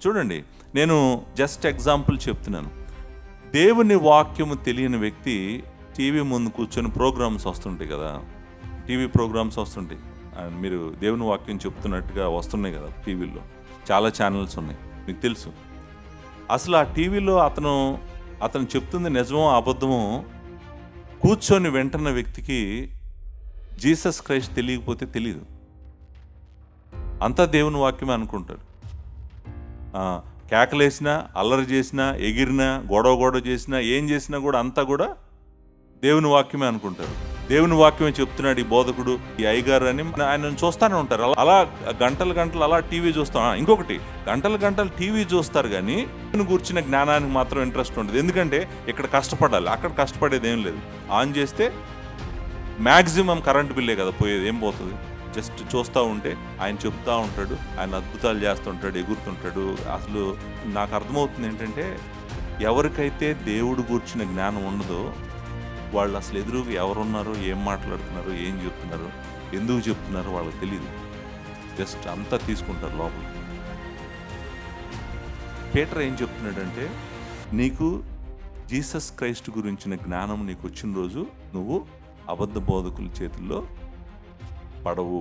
చూడండి, నేను just example చెప్తున్నాను. దేవుని వాక్యము తెలియని వ్యక్తి టీవీ ముందు కూర్చొని ప్రోగ్రామ్స్ వస్తుంటాయి కదా, టీవీ ప్రోగ్రామ్స్ వస్తుంటాయి. మీరు దేవుని వాక్యం చెప్తున్నట్టుగా వస్తున్నాయి కదా టీవీలో, చాలా ఛానల్స్ ఉన్నాయి, మీకు తెలుసు. అసలు ఆ టీవీలో అతను చెప్తుంది నిజమో అబద్ధమో కూర్చొని వింటున్న వ్యక్తికి జీసస్ క్రైస్ట్ తెలియకపోతే తెలియదు. అంతా దేవుని వాక్యమే అనుకుంటాడు. కేకలేసినా, అల్లరి చేసినా, ఎగిరినా, గొడవ చేసినా, ఏం చేసినా కూడా అంతా కూడా దేవుని వాక్యమే అనుకుంటారు. దేవుని వాక్యమే చెప్తున్నాడు ఈ బోధకుడు, ఈ అయ్యగారు అని ఆయనను చూస్తూనే ఉంటారు. అలా గంటలు అలా టీవీ చూస్తాం. ఇంకొకటి, గంటలు టీవీ చూస్తారు కానీ దేవుని గురించిన జ్ఞానానికి మాత్రం ఇంట్రెస్ట్ ఉంటుంది. ఎందుకంటే ఇక్కడ కష్టపడాలి, అక్కడ కష్టపడేది ఏం లేదు. ఆన్ చేస్తే మ్యాక్సిమం కరెంట్ బిల్లే కదా పోయేది, ఏం పోతుంది. జస్ట్ చూస్తూ ఉంటే ఆయన చెప్తూ ఉంటాడు, ఆయన అద్భుతాలు చేస్తుంటాడు, ఎగురుతుంటాడు. అసలు నాకు అర్థమవుతుంది ఏంటంటే, ఎవరికైతే దేవుడు గూర్చిన జ్ఞానం ఉండదో వాళ్ళు అసలు ఎదురుగా ఎవరున్నారో, ఏం మాట్లాడుతున్నారు, ఏం చెప్తున్నారు, ఎందుకు చెప్తున్నారు వాళ్ళకి తెలియదు. జస్ట్ అంతా తీసుకుంటారు లోపల. పీటర్ ఏం చెప్తున్నాడంటే, నీకు జీసస్ క్రైస్ట్ గురించిన జ్ఞానం నీకు వచ్చిన రోజు నువ్వు అబద్ధ బోధకుల చేతుల్లో పడవు.